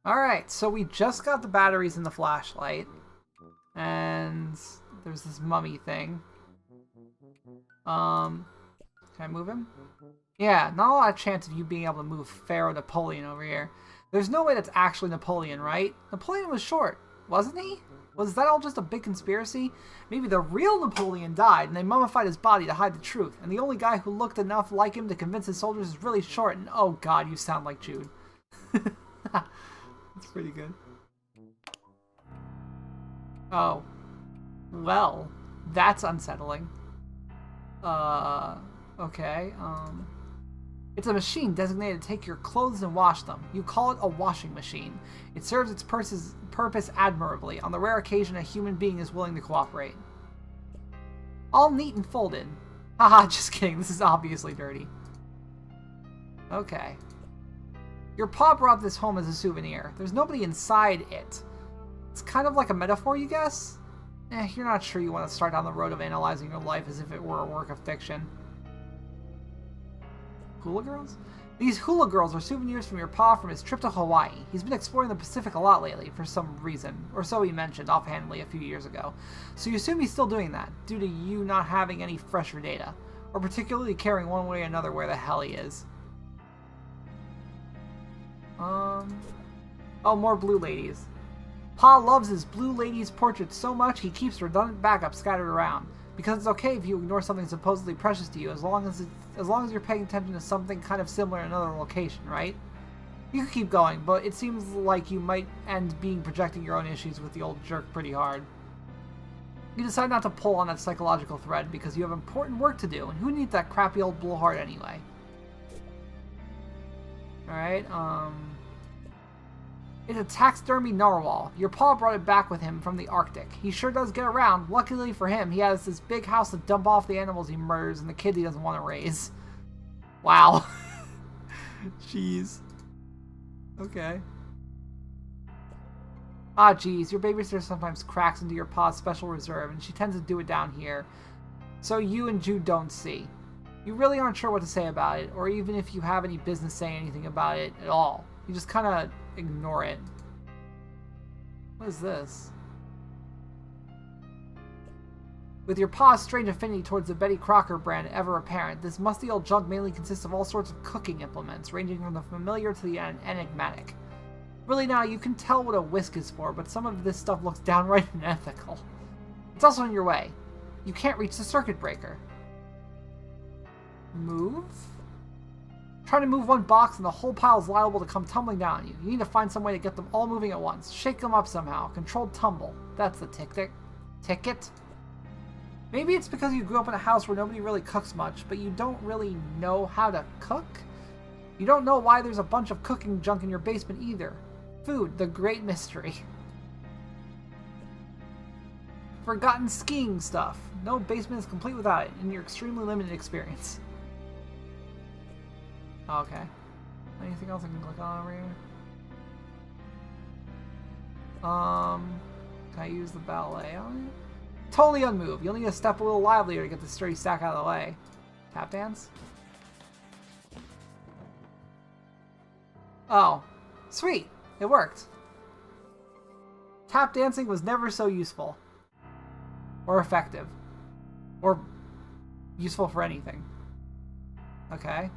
Alright, so we just got the batteries in the flashlight. And there's this mummy thing. Can I move him? Yeah, not a lot of chance of you being able to move Pharaoh Napoleon over here. There's no way that's actually Napoleon, right? Napoleon was short, wasn't he? Was that all just a big conspiracy? Maybe the real Napoleon died and they mummified his body to hide the truth, and the only guy who looked enough like him to convince his soldiers is really short, and oh god, you sound like Jude. That's pretty good. Oh. Well, that's unsettling. Okay, It's a machine designated to take your clothes and wash them. You call it a washing machine. It serves its purpose admirably, on the rare occasion a human being is willing to cooperate. All neat and folded. Haha, just kidding, this is obviously dirty. Okay. Your pa brought this home as a souvenir. There's nobody inside it. It's kind of like a metaphor, you guess? You're not sure you want to start down the road of analyzing your life as if it were a work of fiction. Hula girls? These hula girls are souvenirs from your pa from his trip to Hawaii. He's been exploring the Pacific a lot lately, for some reason. Or so he mentioned offhandedly a few years ago. So you assume he's still doing that, due to you not having any fresher data. Or particularly caring one way or another where the hell he is. Oh, more blue ladies. Pa loves his blue ladies' portraits so much he keeps redundant backups scattered around. Because it's okay if you ignore something supposedly precious to you, as long as you're paying attention to something kind of similar in another location, right? You could keep going, but it seems like you might end being projecting your own issues with the old jerk pretty hard. You decide not to pull on that psychological thread because you have important work to do, and who needs that crappy old blowhard anyway? Alright, It's a taxidermy narwhal. Your pa brought it back with him from the Arctic. He sure does get around. Luckily for him, he has this big house to dump off the animals he murders and the kid he doesn't want to raise. Wow. Jeez. Okay. Ah, geez. Your babysitter sometimes cracks into your pa's special reserve, and she tends to do it down here. So you and Jude don't see. You really aren't sure what to say about it, or even if you have any business saying anything about it at all. You just kind of ignore it. What is this? With your pa's strange affinity towards the Betty Crocker brand ever apparent, this musty old junk mainly consists of all sorts of cooking implements, ranging from the familiar to the enigmatic. Really now, you can tell what a whisk is for, but some of this stuff looks downright unethical. It's also in your way. You can't reach the circuit breaker. Move? Trying to move one box and the whole pile is liable to come tumbling down on you. You need to find some way to get them all moving at once. Shake them up somehow. Controlled tumble. That's the ticket. Maybe it's because you grew up in a house where nobody really cooks much, but you don't really know how to cook? You don't know why there's a bunch of cooking junk in your basement either. Food, the great mystery. Forgotten skiing stuff. No basement is complete without it, in your extremely limited experience. Okay. Anything else I can click on over here? Can I use the ballet on it? Totally unmoved. You'll need to step a little livelier to get the sturdy stack out of the way. Tap dance? Oh. Sweet. It worked. Tap dancing was never so useful. Or effective. Or useful for anything. Okay.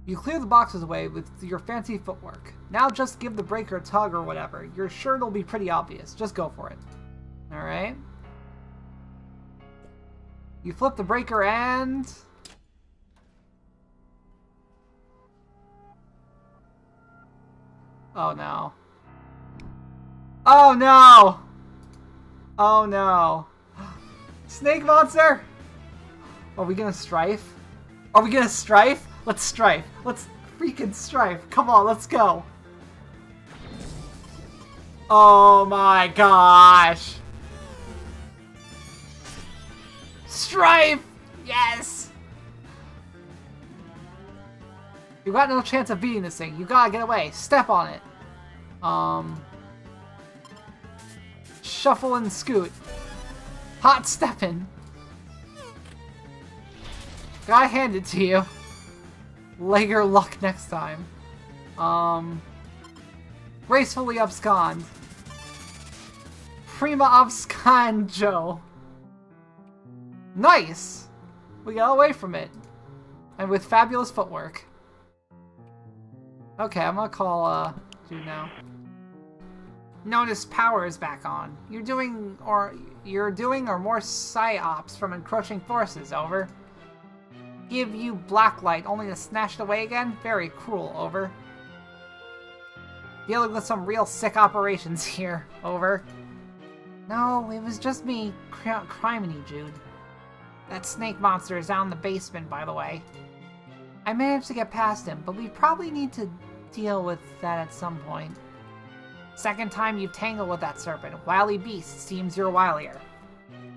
You clear the boxes away with your fancy footwork. Now just give the breaker a tug or whatever. You're sure it'll be pretty obvious. Just go for it. Alright. You flip the breaker and... Oh no. Oh no! Oh no. Snake monster! Are we gonna strife? Are we gonna strife? Let's strife. Let's freaking strife. Come on, let's go. Oh my gosh. Strife! Yes! You got no chance of beating this thing. You gotta get away. Step on it. Shuffle and scoot. Hot steppin'. Gotta hand it to you. Lager luck next time. Gracefully abscond. Prima abscanjo. Nice! We got away from it. And with fabulous footwork. Okay, I'm gonna call, dude now. Notice power is back on. You're doing or more psyops from encroaching forces, over. Give you black light only to snatch it away again? Very cruel, over. Dealing with some real sick operations here, over. No, it was just me, criminy Jude. That snake monster is down in the basement, by the way. I managed to get past him, but we probably need to deal with that at some point. Second time you've tangled with that serpent. Wily beast, seems you're wilier.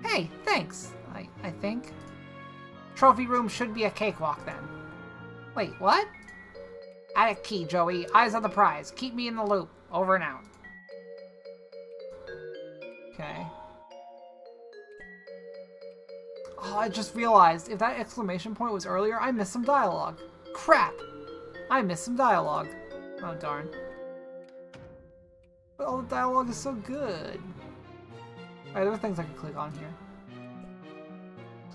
Hey, thanks, I think. Trophy room should be a cakewalk then. Wait, what? Add a key, Joey. Eyes on the prize. Keep me in the loop. Over and out. Okay. Oh, I just realized, if that exclamation point was earlier, I missed some dialogue. Crap! I missed some dialogue. Oh, darn. But all the dialogue is so good. Alright, there are things I can click on here.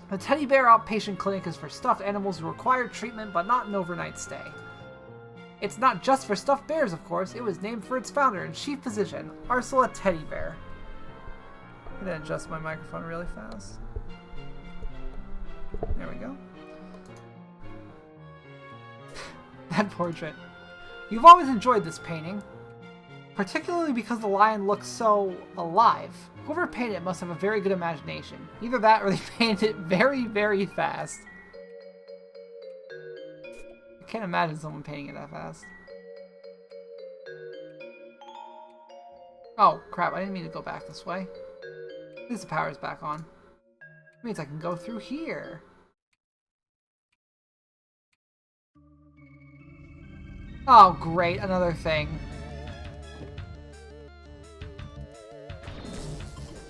The Teddy Bear Outpatient Clinic is for stuffed animals who require treatment but not an overnight stay. It's not just for stuffed bears, of course. It was named for its founder and chief physician, Ursula Teddy Bear. I'm gonna adjust my microphone really fast. There we go. That portrait. You've always enjoyed this painting, particularly because the lion looks so alive. Whoever painted it must have a very good imagination. Either that or they painted it very, very fast. I can't imagine someone painting it that fast. Oh, crap, I didn't mean to go back this way. At least the power's back on. It means I can go through here. Oh, great, another thing.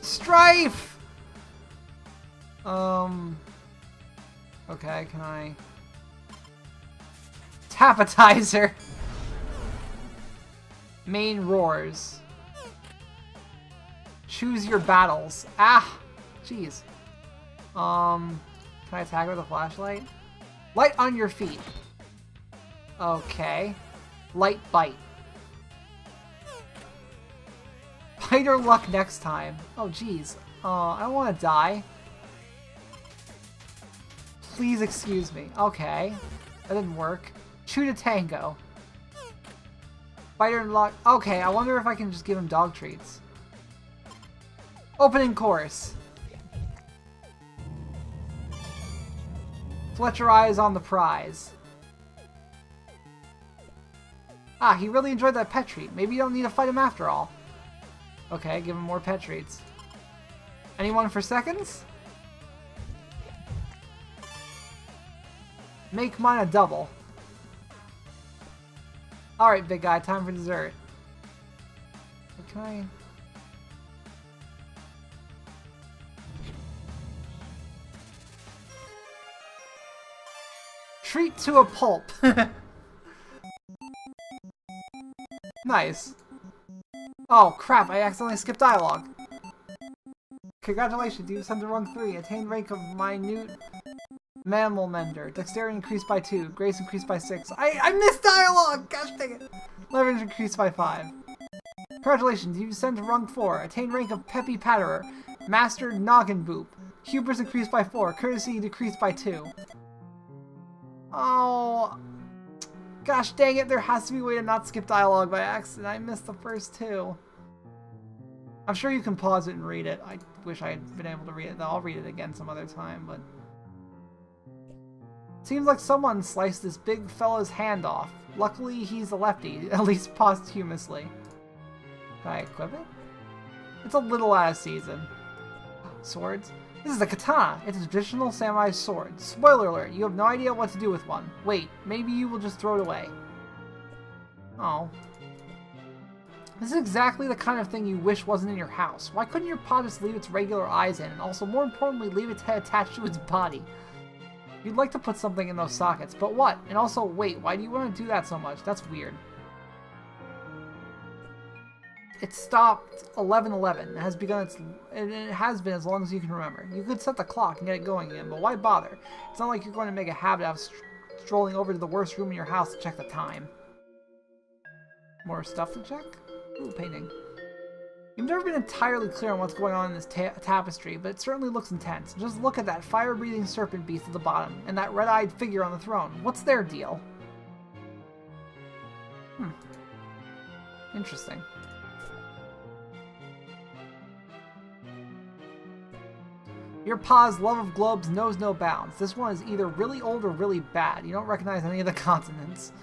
Strife! Okay, can I... Tapatizer! Main roars. Choose your battles. Ah! Jeez. Can I attack with a flashlight? Light on your feet. Okay. Light bite. Bite or luck next time. Oh, jeez. I don't want to die. Please excuse me. Okay. That didn't work. Chew to tango. Bite or luck. Okay, I wonder if I can just give him dog treats. Opening course. Fletcher eyes on the prize. Ah, he really enjoyed that pet treat. Maybe you don't need to fight him after all. Okay, give him more pet treats. Anyone for seconds? Make mine a double. Alright, big guy, time for dessert. Can I... Treat to a pulp. Nice. Oh crap, I accidentally skipped dialogue. Congratulations, you sent to rung 3. Attained rank of minute mammal mender. Dexterity increased by 2. Grace increased by 6. I missed dialogue! Gosh dang it. Leverage increased by 5. Congratulations, you sent to rung 4. Attained rank of Peppy Patterer. Master Noggin Boop. Hubris increased by 4. Courtesy decreased by 2. Oh... Gosh dang it, there has to be a way to not skip dialogue by accident. I missed the first 2. I'm sure you can pause it and read it. I wish I had been able to read it. I'll read it again some other time, but... Seems like someone sliced this big fella's hand off. Luckily, he's a lefty, at least posthumously. Can I equip it? It's a little out of season. Swords? This is a katana. It's a traditional samurai sword. Spoiler alert, you have no idea what to do with one. Wait, maybe you will just throw it away. Oh. This is exactly the kind of thing you wish wasn't in your house. Why couldn't your paw just leave its regular eyes in, and also, more importantly, leave its head attached to its body? You'd like to put something in those sockets, but what? And also, wait, why do you want to do that so much? That's weird. It stopped 11:11. It has begun it has been as long as you can remember. You could set the clock and get it going again, but why bother? It's not like you're going to make a habit of strolling over to the worst room in your house to check the time. More stuff to check? Ooh, painting. You've never been entirely clear on what's going on in this tapestry, but it certainly looks intense. Just look at that fire-breathing serpent beast at the bottom, and that red-eyed figure on the throne. What's their deal? Interesting. Your pa's love of globes knows no bounds. This one is either really old or really bad. You don't recognize any of the consonants.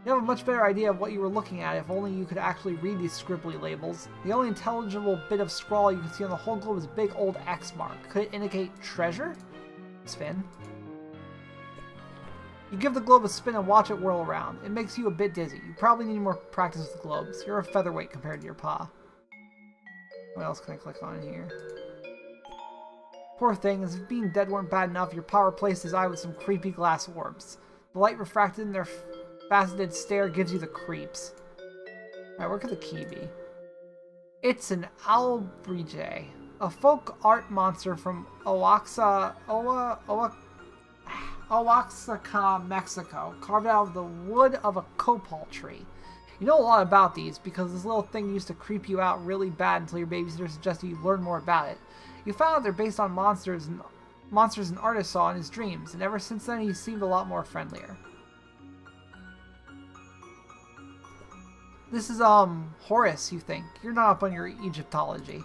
You have a much better idea of what you were looking at if only you could actually read these scribbly labels. The only intelligible bit of scrawl you can see on the whole globe is a big old X mark. Could it indicate treasure? Spin. You give the globe a spin and watch it whirl around. It makes you a bit dizzy. You probably need more practice with the globes. You're a featherweight compared to your pa. What else can I click on here? Poor thing, as if being dead weren't bad enough, your pa replaced his eye with some creepy glass orbs. The light refracted in their faceted stare gives you the creeps. Alright, where could the key be? It's an Albrije, a folk art monster from Oaxaca, Mexico, carved out of the wood of a copal tree. You know a lot about these because this little thing used to creep you out really bad until your babysitter suggested you learn more about it. You found out they're based on monsters an artist saw in his dreams, and ever since then he seemed a lot more friendlier. This is, Horus, you think. You're not up on your Egyptology.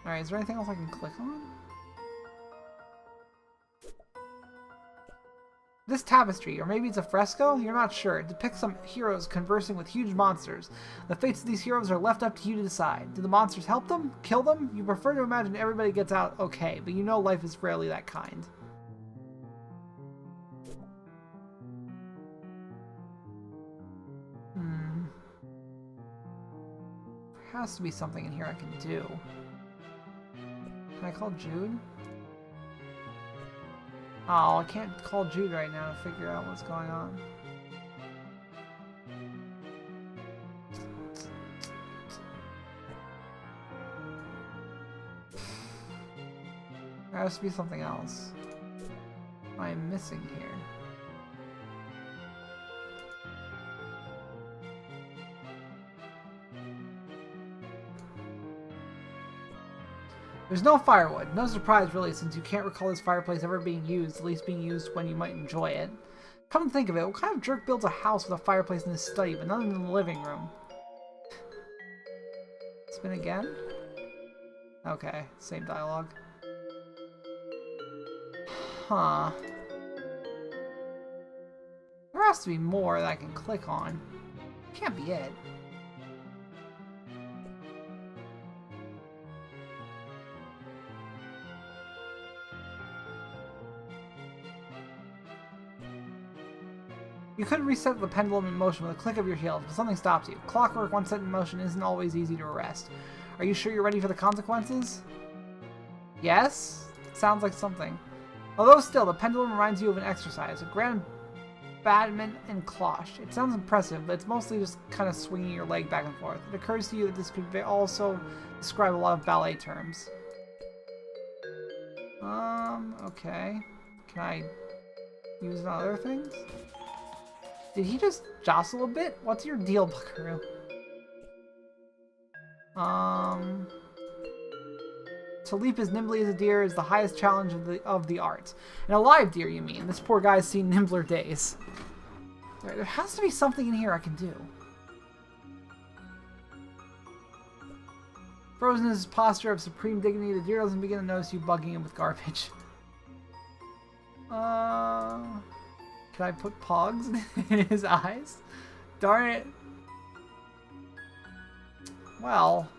Alright, is there anything else I can click on? This tapestry, or maybe it's a fresco? You're not sure. It depicts some heroes conversing with huge monsters. The fates of these heroes are left up to you to decide. Do the monsters help them? Kill them? You prefer to imagine everybody gets out okay, but you know life is rarely that kind. There has to be something in here I can do. Can I call Jude? Oh, I can't call Jude right now to figure out what's going on. There has to be something else. What am I missing here? There's no firewood. No surprise, really, since you can't recall this fireplace ever being used, at least being used when you might enjoy it. Come to think of it, what kind of jerk builds a house with a fireplace in his study, but none in the living room? Spin again? Okay, same dialogue. Huh. There has to be more that I can click on. Can't be it. You could reset the pendulum in motion with a click of your heels, but something stops you. Clockwork once set in motion isn't always easy to arrest. Are you sure you're ready for the consequences? Yes? Sounds like something. Although still, the pendulum reminds you of an exercise, a grand battement and cloche. It sounds impressive, but it's mostly just kind of swinging your leg back and forth. It occurs to you that this could also describe a lot of ballet terms. Okay. Can I use it on other things? Did he just jostle a bit? What's your deal, Buckaroo? To leap as nimbly as a deer is the highest challenge of the art. And a live deer, you mean? This poor guy's seen nimbler days. Right, there has to be something in here I can do. Frozen in his posture of supreme dignity, the deer doesn't begin to notice you bugging him with garbage. Can I put pogs in his eyes? Darn it. Well,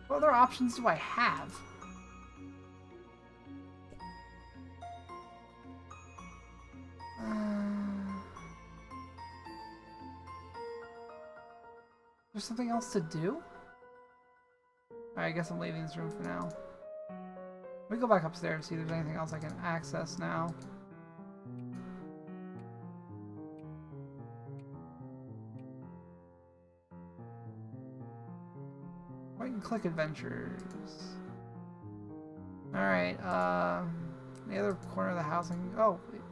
what other options do I have? There's something else to do? Alright, I guess I'm leaving this room for now. Let me go back upstairs, see if there's anything else I can access now. Point and click adventures. Alright, the other corner of the house. Oh, wait.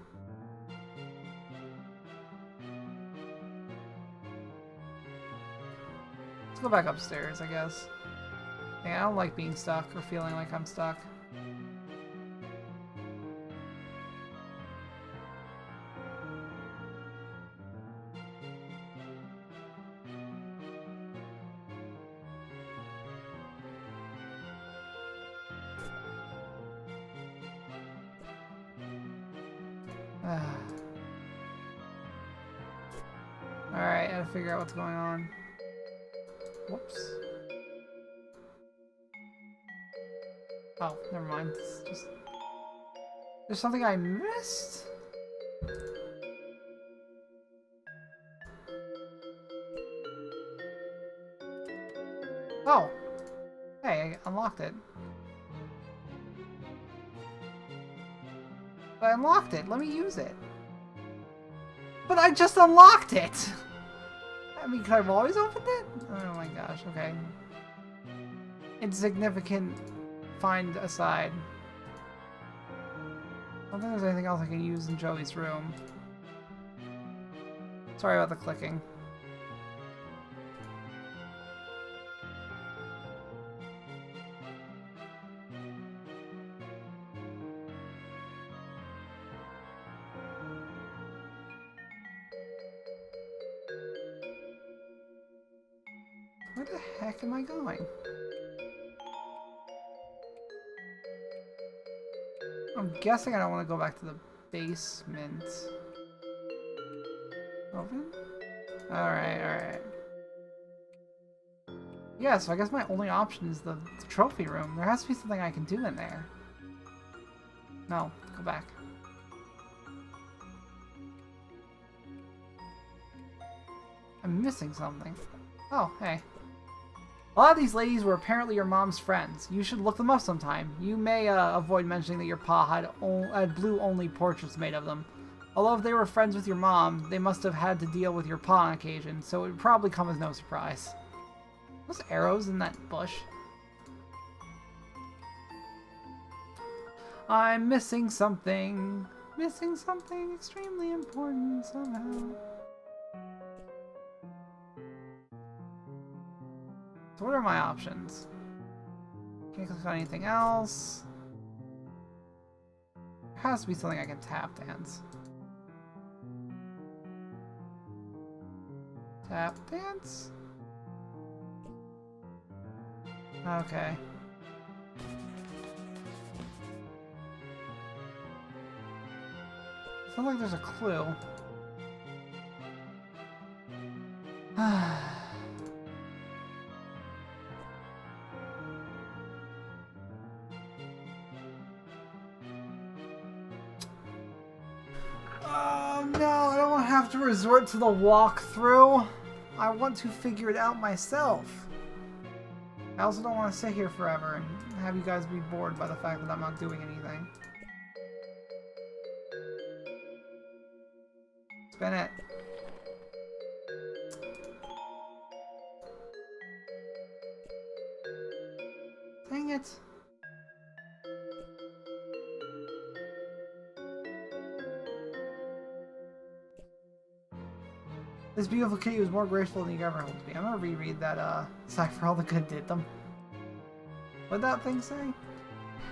Let's go back upstairs, I guess. Yeah, I don't like being stuck or feeling like I'm stuck. Alright, I gotta figure out what's going on. Whoops. Oh, never mind. It's just... There's something I missed? Oh! Hey, I unlocked it. I unlocked it. Let me use it. But I just unlocked it! I mean, could I have always opened it? Oh my gosh, okay. Insignificant find aside. I don't think there's anything else I can use in Joey's room. Sorry about the clicking. Where the heck am I going? I'm guessing I don't want to go back to the basement. Open? Alright, alright. Yeah, so I guess my only option is the trophy room. There has to be something I can do in there. No, go back. I'm missing something. Oh, hey. A lot of these ladies were apparently your mom's friends. You should look them up sometime. You may avoid mentioning that your pa had blue-only portraits made of them. Although if they were friends with your mom, they must have had to deal with your pa on occasion, so it would probably come as no surprise. Those arrows in that bush. I'm missing something. Missing something extremely important somehow. So what are my options? Can't click on anything else. There has to be something I can tap dance. Tap dance? Okay. Sounds like there's a clue. Oh no, I don't want to have to resort to the walkthrough. I want to figure it out myself. I also don't want to sit here forever and have you guys be bored by the fact that I'm not doing anything. Spin it. Dang it. This beautiful kitty was more graceful than you ever hoped to be. I'm gonna reread that cipher all the good did them. What'd that thing say?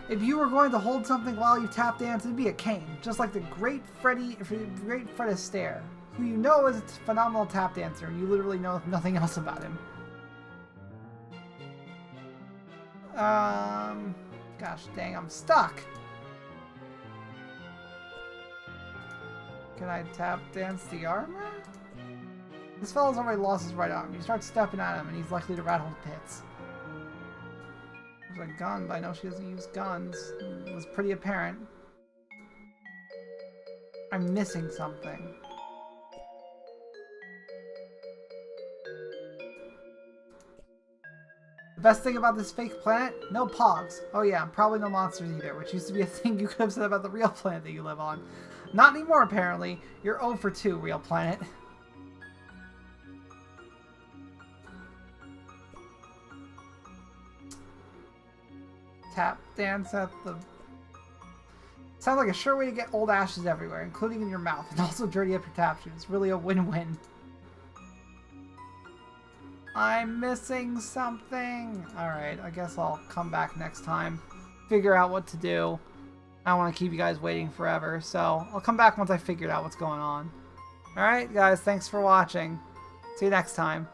If you were going to hold something while you tap dance, it'd be a cane, just like the great Fred Astaire, who you know is a phenomenal tap dancer, and you literally know nothing else about him. Gosh dang, I'm stuck. Can I tap dance the armor? This fellow's already lost his right arm. You start stepping at him, and he's likely to rattle the pits. There's a gun, but I know she doesn't use guns. It was pretty apparent. I'm missing something. The best thing about this fake planet? No pogs. Oh yeah, and probably no monsters either, which used to be a thing you could have said about the real planet that you live on. Not anymore, apparently. You're 0 for 2, real planet. Tap dance at the... Sounds like a sure way to get old ashes everywhere, including in your mouth, and also dirty up your tap shoes. It's really a win-win. I'm missing something. Alright, I guess I'll come back next time. Figure out what to do. I don't want to keep you guys waiting forever, so I'll come back once I figured out what's going on. Alright, guys, thanks for watching. See you next time.